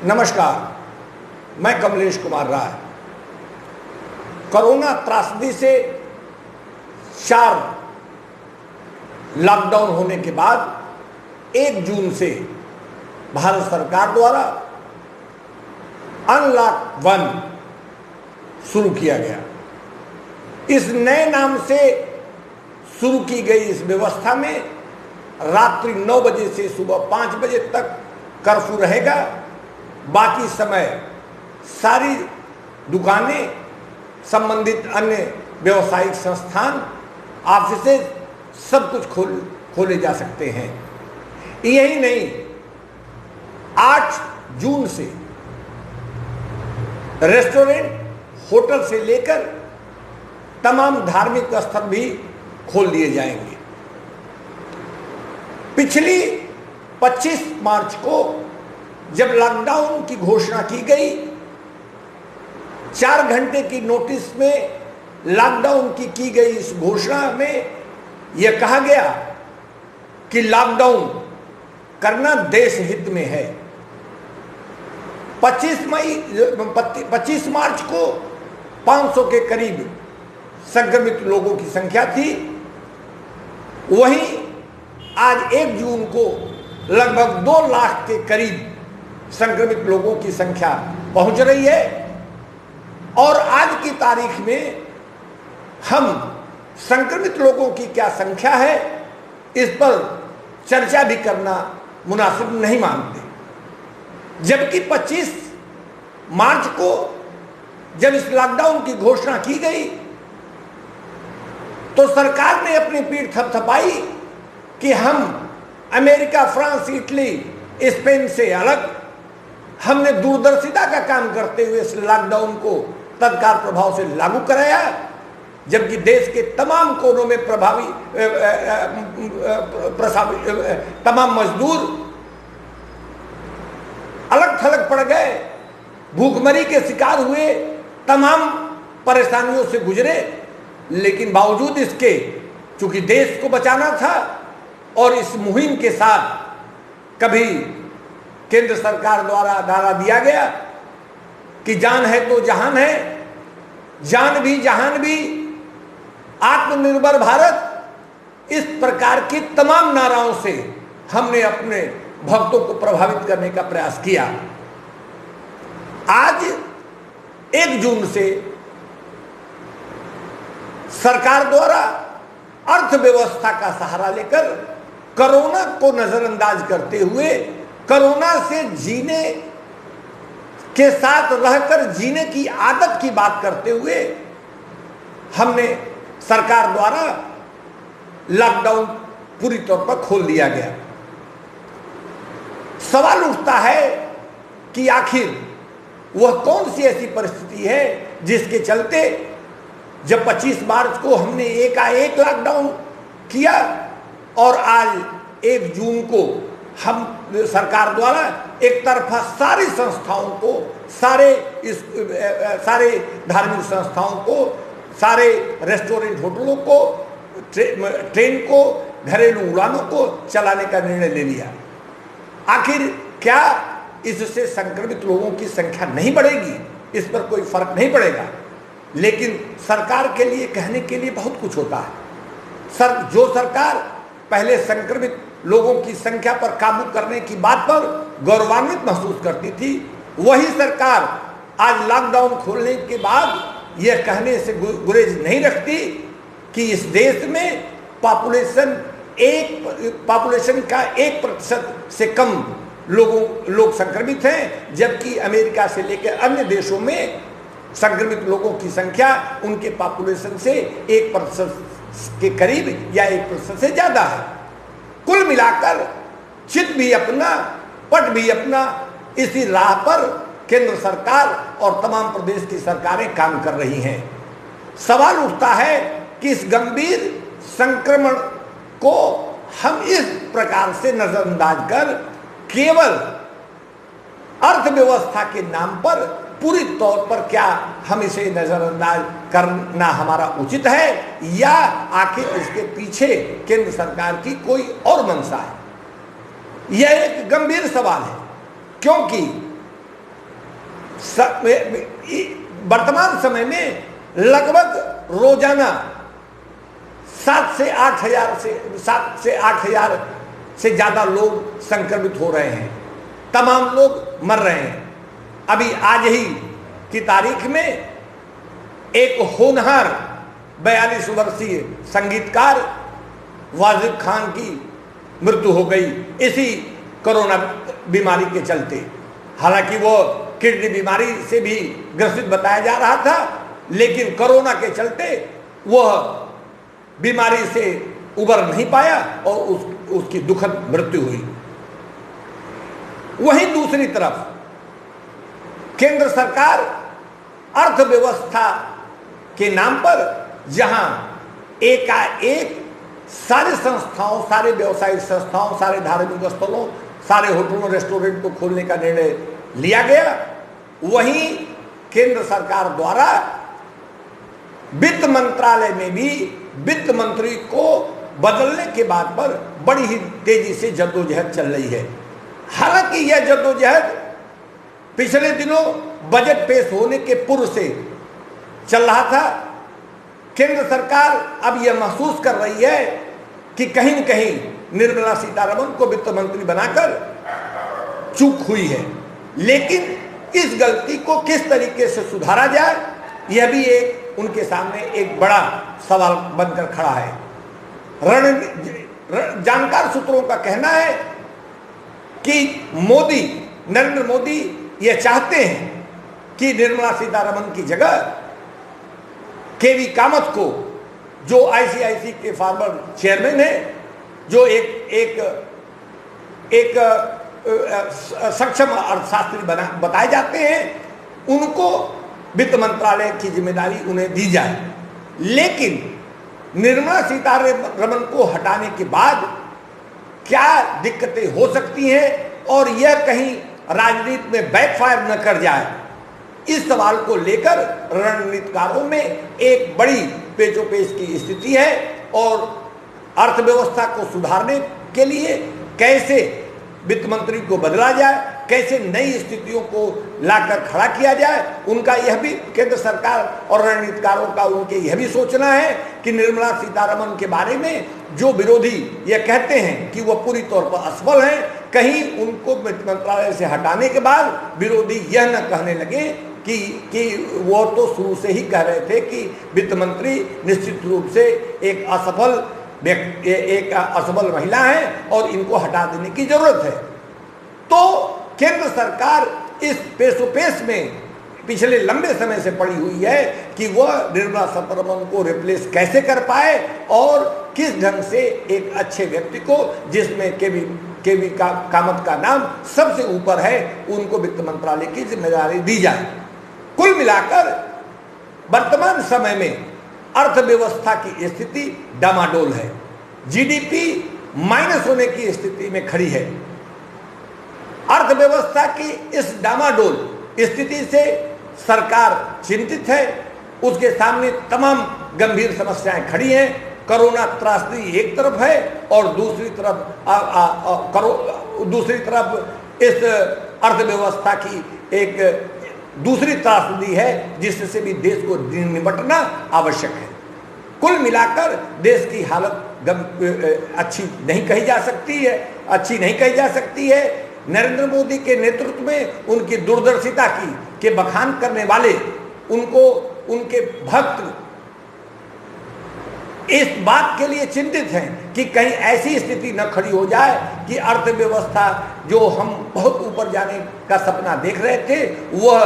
नमस्कार, मैं कमलेश कुमार राय। कोरोना त्रासदी से 4 लॉकडाउन होने के बाद 1 जून से भारत सरकार द्वारा अनलॉक 1 शुरू किया गया। इस नए नाम से शुरू की गई इस व्यवस्था में रात्रि 9 बजे से सुबह 5 बजे तक कर्फ्यू रहेगा। बाकी समय सारी दुकानें, संबंधित अन्य व्यावसायिक संस्थान, ऑफिसेज सब कुछ खोले जा सकते हैं। यही नहीं, 8 जून से रेस्टोरेंट, होटल से लेकर तमाम धार्मिक स्थल भी खोल दिए जाएंगे। पिछली 25 मार्च को जब लॉकडाउन की घोषणा की गई, 4 घंटे की नोटिस में लॉकडाउन की गई इस घोषणा में यह कहा गया कि लॉकडाउन करना देश हित में है। 25 मार्च को 500 के करीब संक्रमित लोगों की संख्या थी। वहीं आज 1 जून को लगभग 2 लाख के करीब संक्रमित लोगों की संख्या पहुंच रही है। और आज की तारीख में हम संक्रमित लोगों की क्या संख्या है, इस पर चर्चा भी करना मुनासिब नहीं मानते। जबकि 25 मार्च को जब इस लॉकडाउन की घोषणा की गई तो सरकार ने अपनी पीठ थपथपाई कि हम अमेरिका, फ्रांस, इटली, स्पेन से अलग हमने दूरदर्शिता का काम करते हुए इस लॉकडाउन को तत्काल प्रभाव से लागू कराया। जबकि देश के तमाम कोनों में तमाम मजदूर अलग थलग पड़ गए, भूखमरी के शिकार हुए, तमाम परेशानियों से गुजरे। लेकिन बावजूद इसके, चूंकि देश को बचाना था और इस मुहिम के साथ कभी केंद्र सरकार द्वारा नारा दिया गया कि जान है तो जहान है, जान भी जहान भी, आत्मनिर्भर भारत, इस प्रकार की तमाम नाराओं से हमने अपने भक्तों को प्रभावित करने का प्रयास किया। आज 1 जून से सरकार द्वारा अर्थव्यवस्था का सहारा लेकर कोरोना को नजरअंदाज करते हुए, कोरोना से जीने के साथ रहकर जीने की आदत की बात करते हुए हमने सरकार द्वारा लॉकडाउन पूरी तौर पर खोल दिया गया। सवाल उठता है कि आखिर वह कौन सी ऐसी परिस्थिति है जिसके चलते जब 25 मार्च को हमने एकाएक लॉकडाउन किया और आज 1 जून को हम सरकार द्वारा एक तरफा सारी संस्थाओं को, सारे धार्मिक संस्थाओं को, सारे रेस्टोरेंट, होटलों को, ट्रेन को, घरेलू उड़ानों को चलाने का निर्णय ले लिया। आखिर क्या इससे संक्रमित लोगों की संख्या नहीं बढ़ेगी? इस पर कोई फर्क नहीं पड़ेगा। लेकिन सरकार के लिए कहने के लिए बहुत कुछ होता है। जो सरकार पहले संक्रमित लोगों की संख्या पर काबू करने की बात पर गौरवान्वित महसूस करती थी, वही सरकार आज लॉकडाउन खोलने के बाद यह कहने से गुरेज नहीं रखती कि इस देश में पॉपुलेशन का 1% से कम लोग संक्रमित हैं, जबकि अमेरिका से लेकर अन्य देशों में संक्रमित लोगों की संख्या उनके पॉपुलेशन से 1% के करीब या 1% से ज्यादा है। कुल मिलाकर चित भी अपना, पट भी अपना, इसी राह पर केंद्र सरकार और तमाम प्रदेश की सरकारें काम कर रही हैं। सवाल उठता है कि इस गंभीर संक्रमण को हम इस प्रकार से नजरअंदाज कर केवल अर्थव्यवस्था के नाम पर पूरी तौर पर क्या हम इसे नजरअंदाज करना हमारा उचित है, या आखिर इसके पीछे केंद्र सरकार की कोई और मंशा है? यह एक गंभीर सवाल है, क्योंकि वर्तमान समय में लगभग रोजाना 7 से 8 हजार से ज्यादा लोग संक्रमित हो रहे हैं, तमाम लोग मर रहे हैं। अभी आज ही की तारीख में एक होनहार 42 वर्षीय संगीतकार वाजिद खान की मृत्यु हो गई इसी कोरोना बीमारी के चलते। हालांकि वो किडनी बीमारी से भी ग्रसित बताया जा रहा था, लेकिन कोरोना के चलते वह बीमारी से उबर नहीं पाया और उसकी दुखद मृत्यु हुई। वहीं दूसरी तरफ केंद्र सरकार अर्थव्यवस्था के नाम पर जहां एकाएक सारे संस्थाओं, सारे व्यवसायिक संस्थाओं, सारे धार्मिक स्थलों, सारे होटलों रेस्टोरेंट को खोलने का निर्णय लिया गया, वहीं केंद्र सरकार द्वारा वित्त मंत्रालय में भी वित्त मंत्री को बदलने के बाद पर बड़ी ही तेजी से जद्दोजहद चल रही है। हालांकि यह जद्दोजहद पिछले दिनों बजट पेश होने के पूर्व से चल रहा था। केंद्र सरकार अब यह महसूस कर रही है कि कहीं न कहीं निर्मला सीतारमण को वित्त मंत्री बनाकर चूक हुई है, लेकिन इस गलती को किस तरीके से सुधारा जाए, यह भी एक उनके सामने एक बड़ा सवाल बनकर खड़ा है। जानकार सूत्रों का कहना है कि नरेंद्र मोदी यह चाहते हैं कि निर्मला सीतारमण की जगह केवी कामत को, जो आईसीआईसी के फॉर्मर चेयरमैन है, जो एक सक्षम अर्थशास्त्री बताए जाते हैं, उनको वित्त मंत्रालय की जिम्मेदारी उन्हें दी जाए। लेकिन निर्मला सीतारमण को हटाने के बाद क्या दिक्कतें हो सकती हैं और यह कहीं राजनीति में बैकफायर न कर जाए, इस सवाल को लेकर रणनीतिकारों में एक बड़ी पेचोपेच की स्थिति है। और अर्थव्यवस्था को सुधारने के लिए कैसे वित्त मंत्री को बदला जाए, कैसे नई स्थितियों को लाकर खड़ा किया जाए, उनका यह भी केंद्र सरकार और रणनीतिकारों का उनके यह भी सोचना है कि निर्मला सीतारमण के बारे में जो विरोधी यह कहते हैं कि वह पूरी तौर पर असफल हैं, कहीं उनको वित्त मंत्रालय से हटाने के बाद विरोधी यह न कहने लगे कि वो तो शुरू से ही कह रहे थे कि वित्त मंत्री निश्चित रूप से एक असफल महिला है और इनको हटा देने की जरूरत है। तो केंद्र सरकार इस पेशोपेश में पिछले लंबे समय से पड़ी हुई है कि वह निर्मला सीतारमण को रिप्लेस कैसे कर पाए और किस ढंग से एक अच्छे व्यक्ति को, जिसमें केवी कामत का नाम सबसे ऊपर है, उनको वित्त मंत्रालय की जिम्मेदारी दी जाए। कुल मिलाकर वर्तमान समय में अर्थव्यवस्था की स्थिति डामाडोल है, जीडीपी माइनस होने की स्थिति में खड़ी है। अर्थव्यवस्था की इस डामाडोल स्थिति से सरकार चिंतित है, उसके सामने तमाम गंभीर समस्याएं खड़ी हैं। कोरोना त्रासदी एक तरफ है और दूसरी तरफ इस अर्थव्यवस्था की एक दूसरी त्रासदी है जिससे भी देश को निपटना आवश्यक है। कुल मिलाकर देश की हालत अच्छी नहीं कही जा सकती है। नरेंद्र मोदी के नेतृत्व में उनकी दूरदर्शिता के बखान करने वाले उनके भक्त इस बात के लिए चिंतित हैं कि कहीं ऐसी स्थिति न खड़ी हो जाए कि अर्थव्यवस्था जो हम बहुत ऊपर जाने का सपना देख रहे थे वह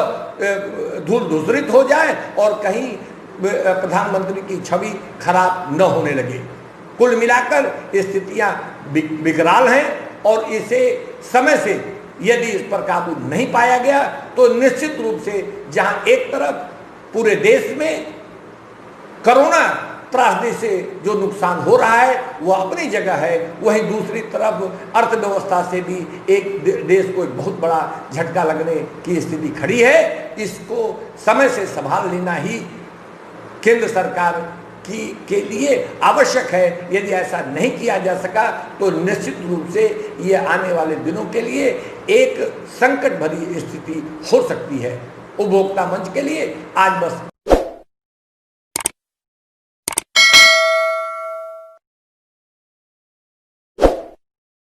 धूल धूसरित हो जाए और कहीं प्रधानमंत्री की छवि खराब न होने लगे। कुल मिलाकर स्थितियां विकराल हैं और इसे समय से यदि इस पर काबू नहीं पाया गया तो निश्चित रूप से जहां एक तरफ पूरे देश में कोरोना त्रासदी से जो नुकसान हो रहा है वह अपनी जगह है, वहीं दूसरी तरफ अर्थव्यवस्था से भी एक देश को एक बहुत बड़ा झटका लगने की स्थिति खड़ी है। इसको समय से संभाल लेना ही केंद्र सरकार के लिए आवश्यक है। यदि ऐसा नहीं किया जा सका तो निश्चित रूप से ये आने वाले दिनों के लिए एक संकट भरी स्थिति हो सकती है। उपभोक्ता मंच के लिए आज बस